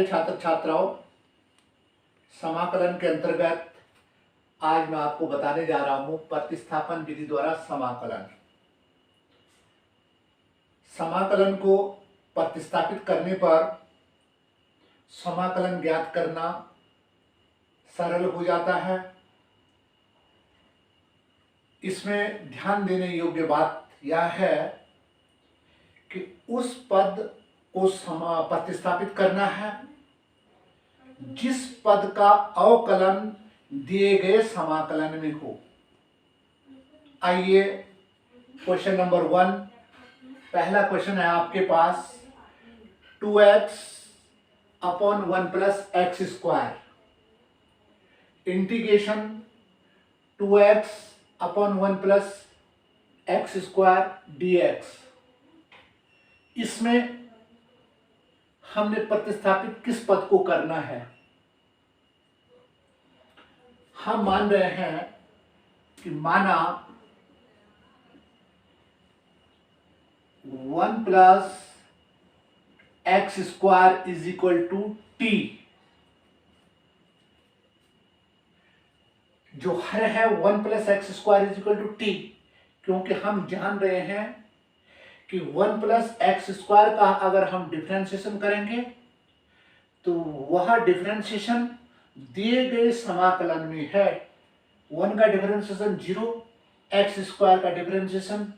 प्यारे छात्र छात्राओं, समाकलन के अंतर्गत आज मैं आपको बताने जा रहा हूं प्रतिस्थापन विधि द्वारा समाकलन। समाकलन को प्रतिस्थापित करने पर समाकलन ज्ञात करना सरल हो जाता है। इसमें ध्यान देने योग्य बात यह है कि उस पद को प्रतिस्थापित करना है जिस पद का अवकलन दिए गए समाकलन में हो। आइए क्वेश्चन नंबर 1, पहला क्वेश्चन है आपके पास 2x upon 1 plus x square, integration 2x upon 1 plus x square dx। इसमें हमने प्रतिस्थापित किस पद को करना है? हम मान रहे हैं कि माना 1 plus x square is equal to t. जो है 1 plus x square is equal to t, क्योंकि हम जान रहे हैं कि 1 प्लस एक्स स्क्वायर का अगर हम डिफरेंशिएशन करेंगे तो वह डिफरेंशिएशन दिए गए समाकलन में है। 1 का डिफरेंशिएशन 0, एक्स स्क्वायर का डिफरेंशिएशन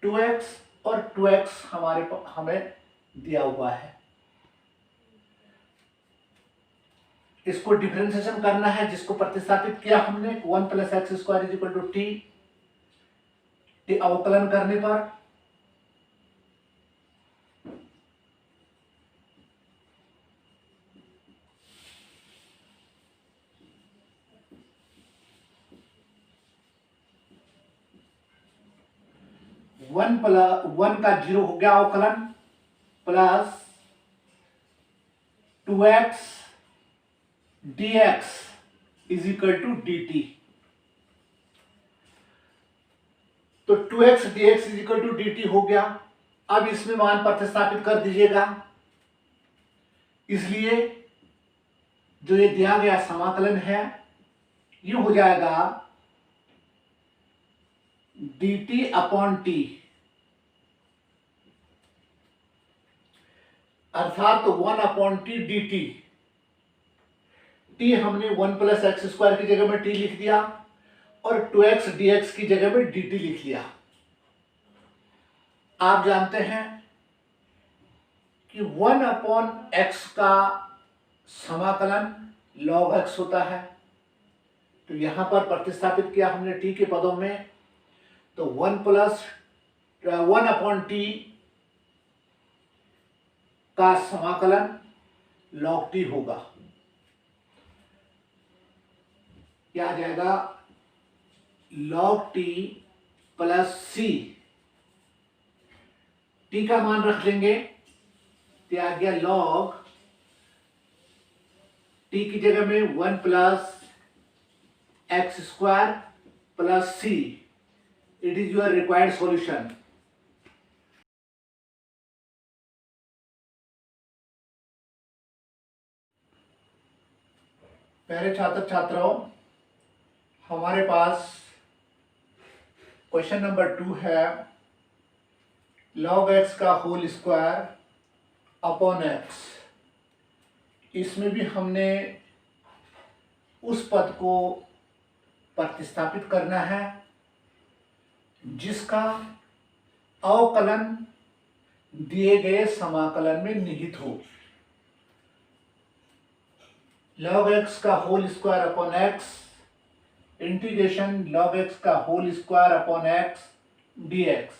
2x और 2x हमें दिया हुआ है। इसको डिफरेंशिएशन करना है, जिसको प्रतिस्थापित किया हमने 1 plus x square is equal to t. अवकलन करने पर 1 का 0 हो गया अवकलन, plus 2x dx is equal to dt। तो 2x dx is equal to dt हो गया। अब इसमें मान प्रतिस्थापित कर दीजिएगा। इसलिए जो ये दिया गया समाकलन है ये हो जाएगा dt अपॉन टी, अर्थात 1 अपॉन टी dt। टी हमने 1 प्लस एक्स स्क्वायर की जगह में टी लिख दिया और 2x dx की जगह में dt लिख लिया। आप जानते हैं कि 1 अपॉन एक्स का समाकलन log x होता है। तो यहां पर प्रतिस्थापित किया हमने t के पदों में, तो 1 अपॉन टी का समाकलन log t होगा। क्या आ जाएगा? log t plus c। t का मान रख लेंगे, तो आ गया log t की जगह में 1 plus x square plus c। It is your required solution. प्यारे छात्र छात्राओं, हमारे पास क्वेश्चन नंबर 2 है log x का होल स्क्वायर अपॉन x। इसमें भी हमने उस पद को प्रतिस्थापित करना है जिसका अवकलन दिए गए समाकलन में निहित हो। log x का whole square upon x, integration log x का whole square upon x dx।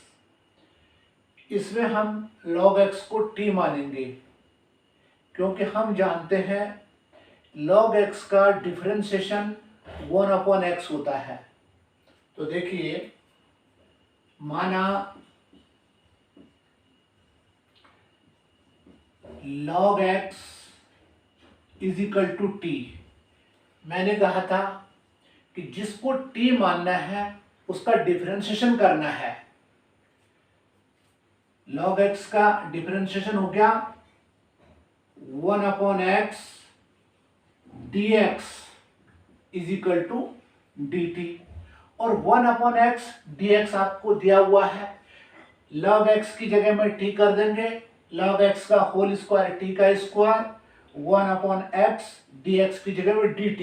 इसमें हम log x को t मानेंगे, क्योंकि हम जानते हैं log x का डिफरेंशिएशन 1 अपॉन x होता है। तो देखिए, माना log x is equal to t. मैंने कहा था कि जिसको t मानना है उसका डिफरेंशिएशन करना है। log x का डिफरेंशिएशन हो गया 1/x dx is equal to dt। और 1/x dx आपको दिया हुआ है, log x की जगह में t कर देंगे, log x का होल स्क्वायर t का स्क्वायर, 1/x dx की जगह में dt।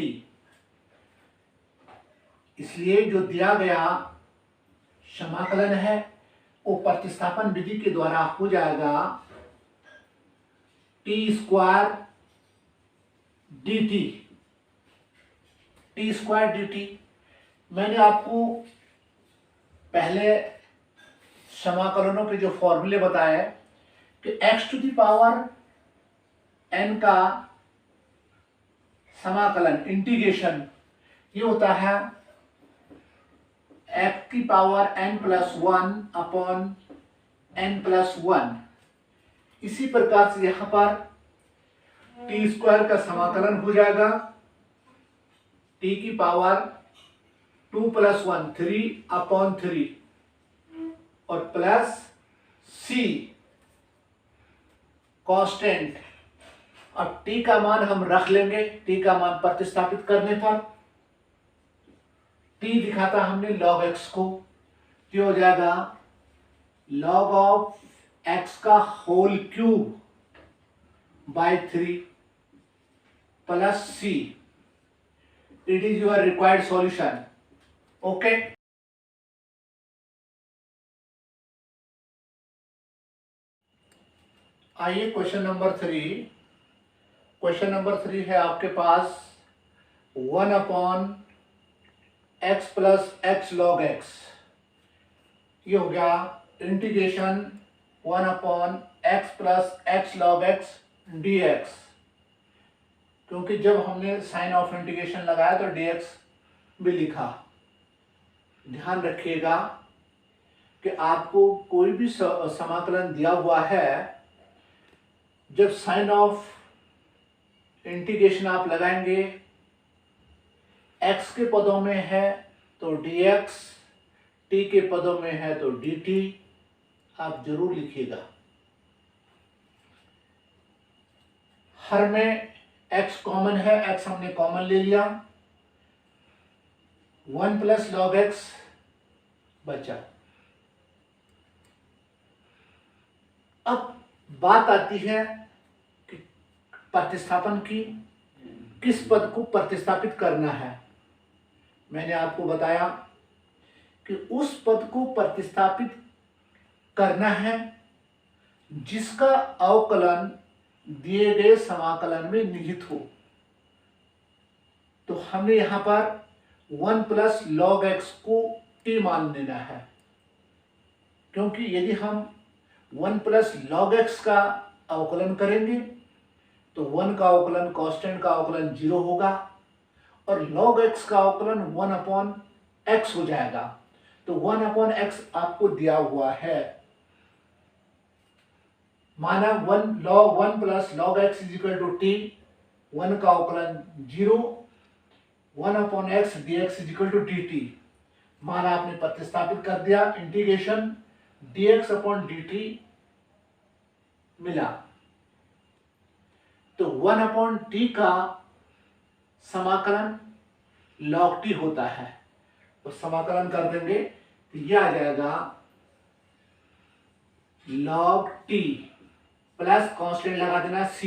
इसलिए जो दिया गया समाकलन है वो प्रतिस्थापन विधि के द्वारा हो जाएगा t square dt, t square dt। मैंने आपको पहले समाकलनों के जो फॉर्मूले बताए कि x to the power n का समाकलन इंटीग्रेशन ये होता है x की पावर n+1/n+1। इसी प्रकार से यहां पर टी स्क्वायर का समाकलन हो जाएगा t की पावर 2 + 1 3/3 और प्लस c कांस्टेंट। अब t का मान हम रख लेंगे, t का मान प्रतिस्थापित करने पर t दिखाता हमने log x को, ये हो जाएगा log ऑफ x का whole cube by 3 plus c। It is your required solution. Okay, आइए क्वेश्चन नंबर 3। क्वेश्चन नंबर 3 है आपके पास 1/x + x log x। ये हो गया integration 1/x + x log x dx। क्योंकि जब हमने साइन ऑफ इंटीग्रेशन लगाया तो dx भी लिखा। ध्यान रखिएगा कि आपको कोई भी समाकलन दिया हुआ है, जब साइन ऑफ इंटीग्रेशन आप लगाएंगे x के पदों में है तो dx, t के पदों में है तो dt, आप जरूर लिखिएगा। हर में x कॉमन है, x हमने कॉमन ले लिया, 1 + log x बचा। अब बात आती है कि प्रतिस्थापन की, किस पद को प्रतिस्थापित करना है। मैंने आपको बताया कि उस पद को प्रतिस्थापित करना है जिसका अवकलन दिए गए समाकलन में निहित हो। तो हमने यहां पर 1 + log x को t मान लेना है, क्योंकि यदि हम 1 + log x का अवकलन करेंगे तो 1 का अवकलन कांस्टेंट का अवकलन 0 होगा और log x का अवकलन 1/x हो जाएगा। तो 1/x आपको दिया हुआ है, माना 1 + log x = t, 1 का अवकलन 0, 1/x dx = dt। माना आपने प्रतिस्थापित कर दिया, इंटीग्रेशन dx/dt मिला। तो 1/t का समाकलन log t होता है, तो समाकलन कर देंगे तो यह आ जाएगा log t प्लस कांस्टेंट लगा देना c।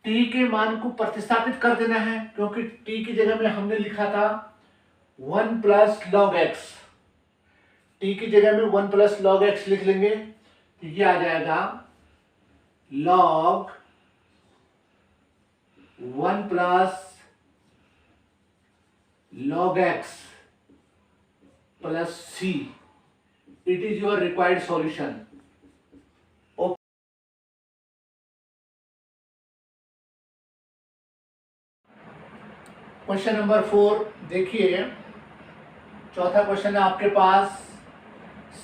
t के मान को प्रतिस्थापित कर देना है, क्योंकि t की जगह में हमने लिखा था 1 + log x, t की जगह में 1 + log x लिख लेंगे तो ये आ जाएगा log 1 + log x plus c। It is your required solution। Question number 4 देखिए, चौथा क्वेश्चन है आपके पास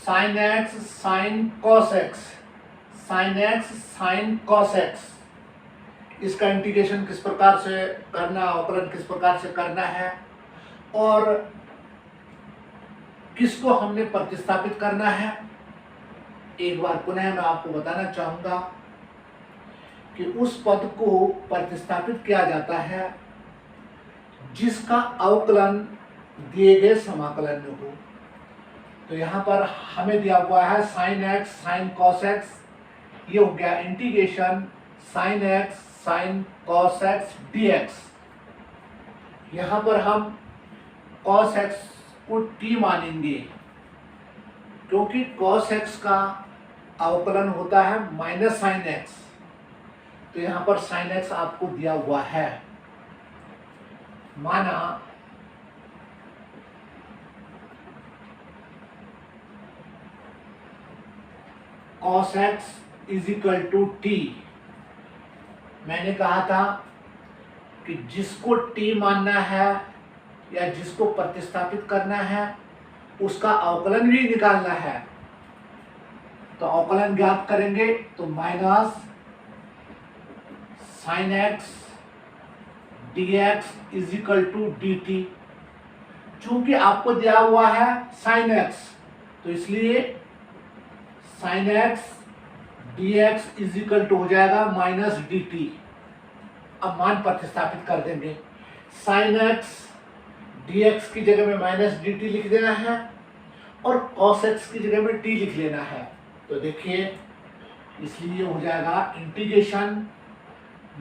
sin x sin cos x, sin x sin cos x। इसका इंटीग्रेशन किस प्रकार से करना, अवकलन किस प्रकार से करना है और किसको हमने प्रतिस्थापित करना है। एक बार पुनः मैं आपको बताना चाहूंगा कि उस पद को प्रतिस्थापित किया जाता है जिसका अवकलन दिए गए समाकलन में हो। तो यहाँ पर हमें दिया हुआ है sine x sine cos x, ये हो गया integration sine x sine cos x dx। यहाँ पर हम कॉस एक्स को t मानेंगे क्योंकि कॉस एक्स का अवकलन होता है माइनस साइन एक्स। तो यहाँ पर साइन एक्स आपको दिया हुआ है। माना cos x is equal to t। मैंने कहा था कि जिसको t मानना है या जिसको प्रतिस्थापित करना है उसका अवकलन भी निकालना है। तो अवकलन ज्ञात करेंगे तो minus sine x dx is equal to dt। चूंकि आपको दिया हुआ है साइन एक्स तो इसलिए sine x dx is equal to हो जाएगा माइनस dt। अब मान प्रतिस्थापित कर देंगे। साइन एक्स dx की जगह में माइनस dt लिख देना है और cos x की जगह में t लिख लेना है। तो देखिए इसलिए हो जाएगा integration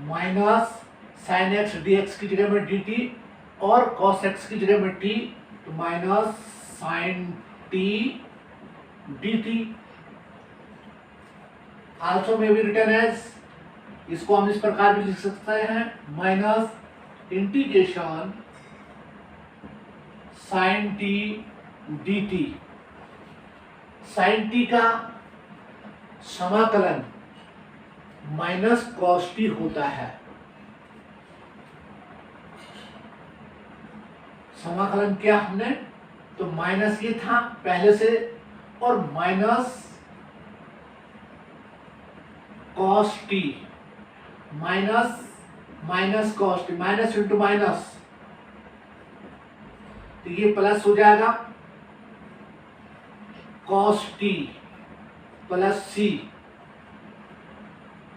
minus sine x dx की जगह में dt और cos x की जगह में t, तो minus sine t dt। Also में भी रिटर्न एज, इसको हम इस प्रकार भी लिख सकते हैं minus integration sine t dt। Sine t का समाकलन माइनस कॉस t होता है। समाकलन किया हमने तो माइनस ये था पहले से और minus cos T, minus minus cos T, minus into minus, तो ये प्लस हो जाएगा कॉस टी प्लस सी।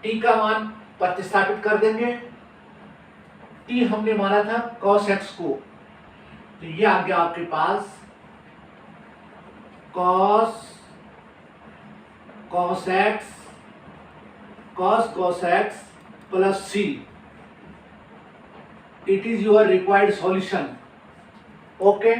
टी का मान प्रतिस्थापित कर देंगे। टी हमने माना था कॉस एक्स को, तो ये आ गया आपके पास cos x cos x plus c। It is your required solution. Okay.